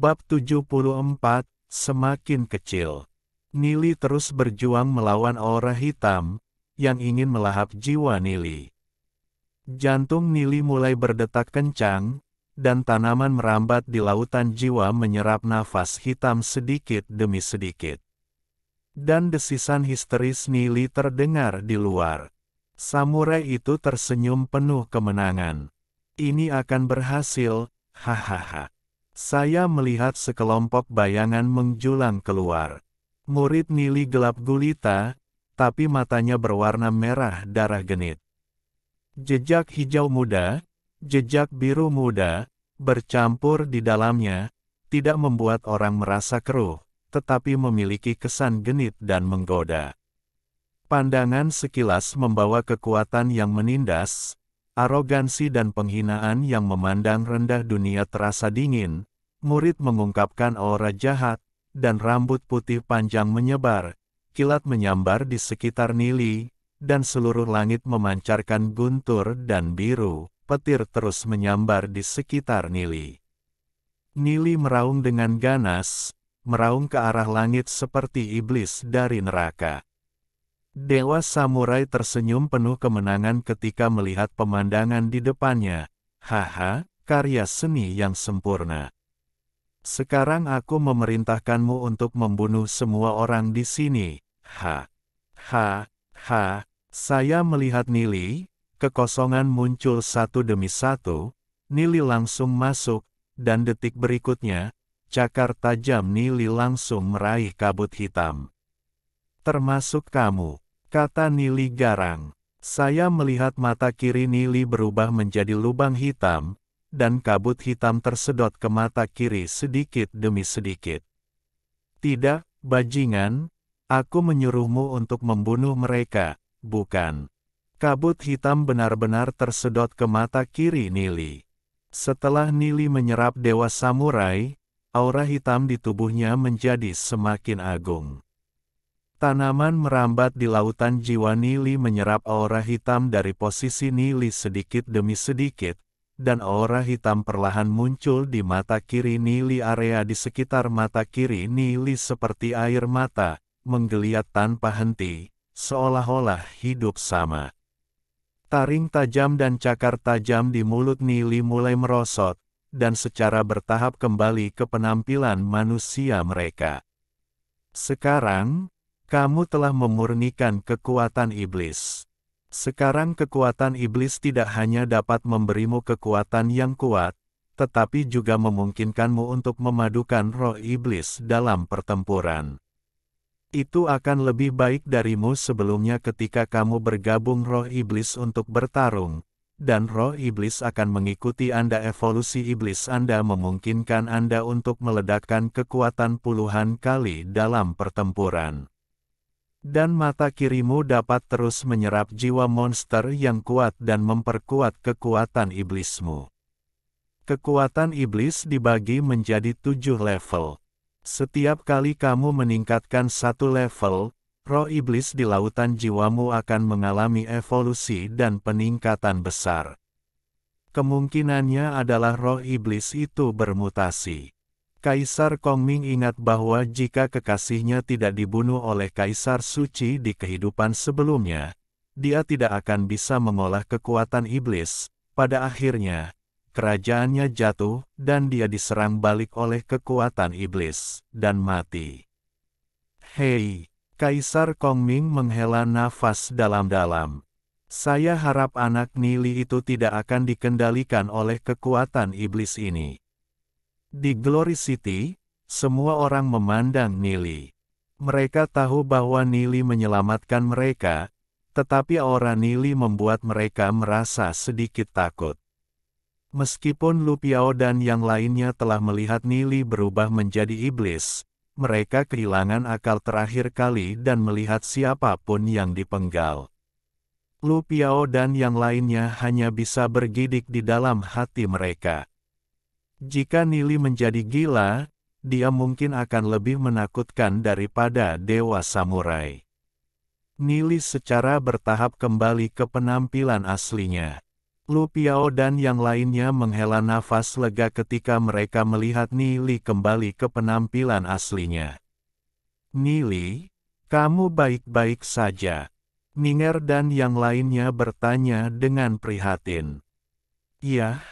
Bab 74, Semakin kecil. Nili terus berjuang melawan aura hitam, yang ingin melahap jiwa Nili. Jantung Nili mulai berdetak kencang, dan tanaman merambat di lautan jiwa menyerap nafas hitam sedikit demi sedikit. Dan desisan histeris Nili terdengar di luar. Samurai itu tersenyum penuh kemenangan. Ini akan berhasil, hahaha. Saya melihat sekelompok bayangan menjulang keluar. Murid Nili gelap gulita, tapi matanya berwarna merah darah genit. Jejak hijau muda, jejak biru muda, bercampur di dalamnya, tidak membuat orang merasa keruh, tetapi memiliki kesan genit dan menggoda. Pandangan sekilas membawa kekuatan yang menindas, arogansi dan penghinaan yang memandang rendah dunia terasa dingin. Murid mengungkapkan aura jahat, dan rambut putih panjang menyebar, kilat menyambar di sekitar Nili, dan seluruh langit memancarkan guntur dan biru, petir terus menyambar di sekitar Nili. Nili meraung dengan ganas, meraung ke arah langit seperti iblis dari neraka. Dewa samurai tersenyum penuh kemenangan ketika melihat pemandangan di depannya. Haha, karya seni yang sempurna. Sekarang aku memerintahkanmu untuk membunuh semua orang di sini. Ha. Saya melihat Nili, kekosongan muncul satu demi satu, Nili langsung masuk, dan detik berikutnya, cakar tajam Nili langsung meraih kabut hitam. Termasuk kamu, kata Nili garang. Saya melihat mata kiri Nili berubah menjadi lubang hitam, dan kabut hitam tersedot ke mata kiri sedikit demi sedikit. Tidak, bajingan, aku menyuruhmu untuk membunuh mereka, bukan. Kabut hitam benar-benar tersedot ke mata kiri Nili. Setelah Nili menyerap dewa samurai, aura hitam di tubuhnya menjadi semakin agung. Tanaman merambat di lautan jiwa Nili menyerap aura hitam dari posisi Nili sedikit demi sedikit, dan aura hitam perlahan muncul di mata kiri Nili. Area di sekitar mata kiri Nili seperti air mata, menggeliat tanpa henti, seolah-olah hidup sama. Taring tajam dan cakar tajam di mulut Nili mulai merosot, dan secara bertahap kembali ke penampilan manusia mereka. Sekarang, kamu telah memurnikan kekuatan iblis. Sekarang kekuatan iblis tidak hanya dapat memberimu kekuatan yang kuat, tetapi juga memungkinkanmu untuk memadukan roh iblis dalam pertempuran. Itu akan lebih baik darimu sebelumnya ketika kamu bergabung roh iblis untuk bertarung, dan roh iblis akan mengikuti Anda. Evolusi iblis Anda memungkinkan Anda untuk meledakkan kekuatan puluhan kali dalam pertempuran. Dan mata kirimu dapat terus menyerap jiwa monster yang kuat dan memperkuat kekuatan iblismu. Kekuatan iblis dibagi menjadi 7 level. Setiap kali kamu meningkatkan satu level, roh iblis di lautan jiwamu akan mengalami evolusi dan peningkatan besar. Kemungkinannya adalah roh iblis itu bermutasi. Kaisar Kongming ingat bahwa jika kekasihnya tidak dibunuh oleh Kaisar Suci di kehidupan sebelumnya, dia tidak akan bisa mengolah kekuatan iblis. Pada akhirnya, kerajaannya jatuh, dan dia diserang balik oleh kekuatan iblis, dan mati. Hei, Kaisar Kongming menghela nafas dalam-dalam. Saya harap anak Nili itu tidak akan dikendalikan oleh kekuatan iblis ini. Di Glory City, semua orang memandang Nili. Mereka tahu bahwa Nili menyelamatkan mereka, tetapi aura Nili membuat mereka merasa sedikit takut. Meskipun Lu Piao dan yang lainnya telah melihat Nili berubah menjadi iblis, mereka kehilangan akal terakhir kali dan melihat siapapun yang dipenggal. Lu Piao dan yang lainnya hanya bisa bergidik di dalam hati mereka. Jika Nili menjadi gila, dia mungkin akan lebih menakutkan daripada dewa samurai. Nili secara bertahap kembali ke penampilan aslinya. Lu Piao dan yang lainnya menghela nafas lega ketika mereka melihat Nili kembali ke penampilan aslinya. Nili, kamu baik-baik saja? Ninger dan yang lainnya bertanya dengan prihatin. Iya,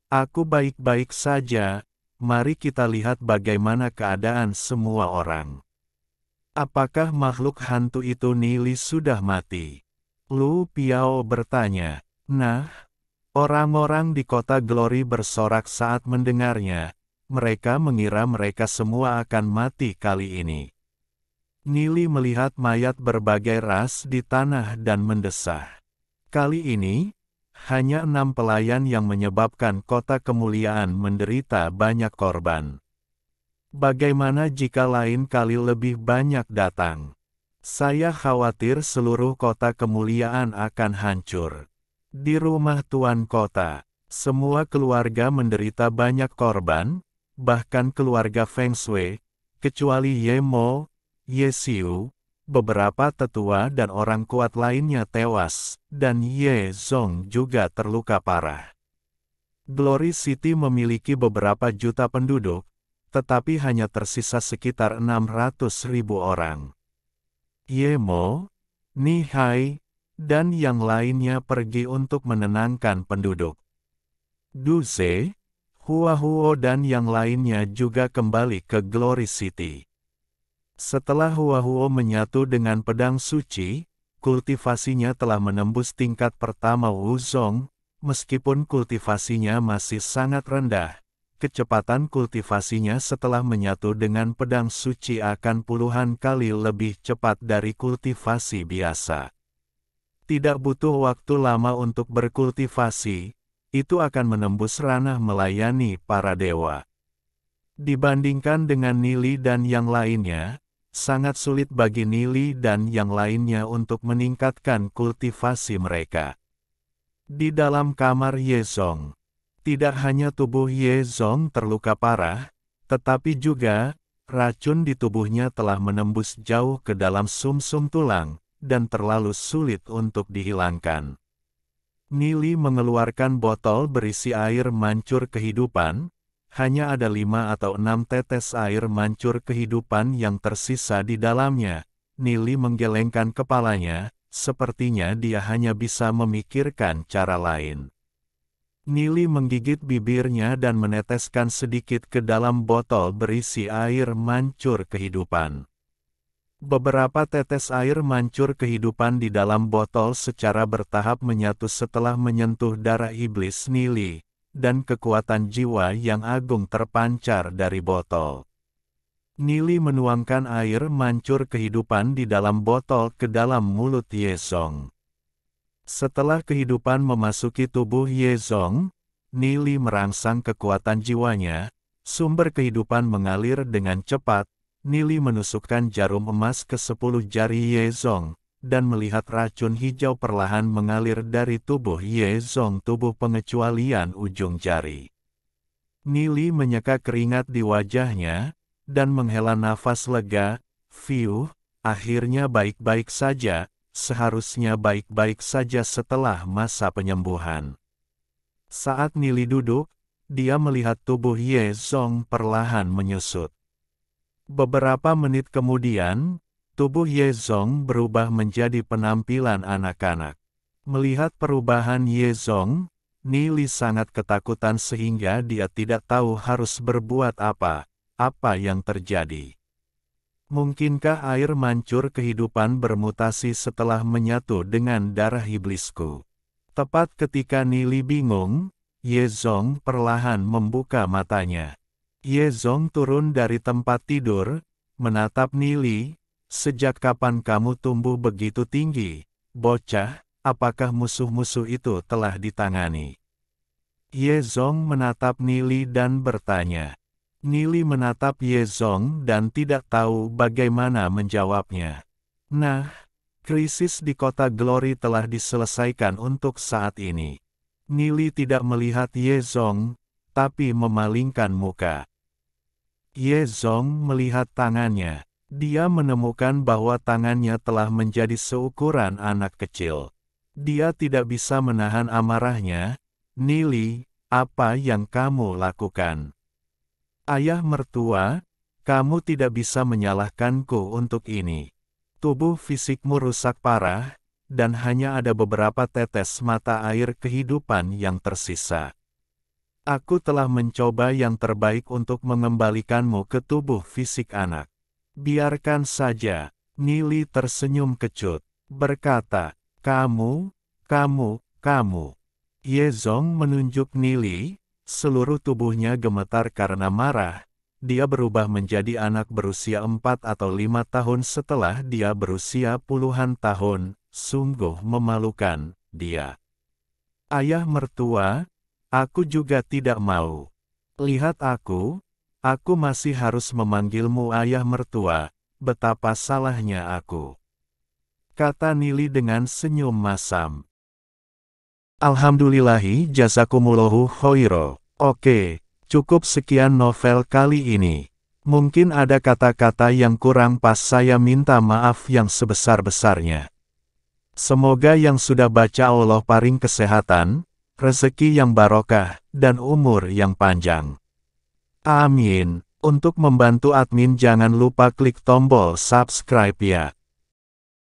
aku baik-baik saja, mari kita lihat bagaimana keadaan semua orang. Apakah makhluk hantu itu Nili sudah mati? Lu Piao bertanya. Nah, orang-orang di kota Glory bersorak saat mendengarnya. Mereka mengira mereka semua akan mati kali ini. Nili melihat mayat berbagai ras di tanah dan mendesah. Kali ini, hanya 6 pelayan yang menyebabkan kota kemuliaan menderita banyak korban. Bagaimana jika lain kali lebih banyak datang? Saya khawatir seluruh kota kemuliaan akan hancur. Di rumah tuan kota, semua keluarga menderita banyak korban, bahkan keluarga Feng Shui, kecuali Ye Mo, Ye Xiu, beberapa tetua dan orang kuat lainnya tewas, dan Ye Zong juga terluka parah. Glory City memiliki beberapa juta penduduk, tetapi hanya tersisa sekitar 600.000 orang. Ye Mo, Ni Hai, dan yang lainnya pergi untuk menenangkan penduduk. Du Ze, Hua Huo dan yang lainnya juga kembali ke Glory City. Setelah Hua Huo menyatu dengan pedang suci, kultivasinya telah menembus tingkat pertama Wuzong, meskipun kultivasinya masih sangat rendah. Kecepatan kultivasinya setelah menyatu dengan pedang suci akan puluhan kali lebih cepat dari kultivasi biasa. Tidak butuh waktu lama untuk berkultivasi, itu akan menembus ranah melayani para dewa. Dibandingkan dengan Nili dan yang lainnya, sangat sulit bagi Nili dan yang lainnya untuk meningkatkan kultivasi mereka. Di dalam kamar Ye Zong, tidak hanya tubuh Ye Zong terluka parah, tetapi juga, racun di tubuhnya telah menembus jauh ke dalam sumsum tulang, dan terlalu sulit untuk dihilangkan. Nili mengeluarkan botol berisi air mancur kehidupan, hanya ada 5 atau 6 tetes air mancur kehidupan yang tersisa di dalamnya. Nili menggelengkan kepalanya, sepertinya dia hanya bisa memikirkan cara lain. Nili menggigit bibirnya dan meneteskan sedikit ke dalam botol berisi air mancur kehidupan. Beberapa tetes air mancur kehidupan di dalam botol secara bertahap menyatu setelah menyentuh darah iblis Nili, dan kekuatan jiwa yang agung terpancar dari botol. Nili menuangkan air mancur kehidupan di dalam botol ke dalam mulut Ye Zong. Setelah kehidupan memasuki tubuh Ye Zong, Nili merangsang kekuatan jiwanya, sumber kehidupan mengalir dengan cepat. Nili menusukkan jarum emas ke 10 jari Ye Zong, dan melihat racun hijau perlahan mengalir dari tubuh Ye Zong, tubuh pengecualian ujung jari. Nili menyeka keringat di wajahnya, dan menghela nafas lega. Fiuh, akhirnya baik-baik saja, seharusnya baik-baik saja setelah masa penyembuhan. Saat Nili duduk, dia melihat tubuh Ye Zong perlahan menyusut. Beberapa menit kemudian, tubuh Ye Zong berubah menjadi penampilan anak-anak. Melihat perubahan Ye Zong, Nili sangat ketakutan sehingga dia tidak tahu harus berbuat apa yang terjadi. Mungkinkah air mancur kehidupan bermutasi setelah menyatu dengan darah iblisku? Tepat ketika Nili bingung, Ye Zong perlahan membuka matanya. Ye Zong turun dari tempat tidur, menatap Nili. Sejak kapan kamu tumbuh begitu tinggi, bocah? Apakah musuh-musuh itu telah ditangani? Ye Zong menatap Nili dan bertanya. Nili menatap Ye Zong dan tidak tahu bagaimana menjawabnya. Nah, krisis di kota Glory telah diselesaikan untuk saat ini. Nili tidak melihat Ye Zong, tapi memalingkan muka. Ye Zong melihat tangannya. Dia menemukan bahwa tangannya telah menjadi seukuran anak kecil. Dia tidak bisa menahan amarahnya, Nili, apa yang kamu lakukan? Ayah mertua, kamu tidak bisa menyalahkanku untuk ini. Tubuh fisikmu rusak parah, dan hanya ada beberapa tetes mata air kehidupan yang tersisa. Aku telah mencoba yang terbaik untuk mengembalikanmu ke tubuh fisik anak. Biarkan saja. Nili tersenyum kecut, berkata, kamu. Yezong menunjuk Nili, seluruh tubuhnya gemetar karena marah. Dia berubah menjadi anak berusia 4 atau 5 tahun setelah dia berusia puluhan tahun, sungguh memalukan, dia. Ayah mertua, aku juga tidak mau. Lihat aku masih harus memanggilmu ayah mertua, betapa salahnya aku. Kata Nili dengan senyum masam. Alhamdulillahi jazakumullahu khoiro. Oke. Cukup sekian novel kali ini. Mungkin ada kata-kata yang kurang pas, saya minta maaf yang sebesar-besarnya. Semoga yang sudah baca Allah paring kesehatan, rezeki yang barokah, dan umur yang panjang. Amin. Untuk membantu admin jangan lupa klik tombol subscribe ya.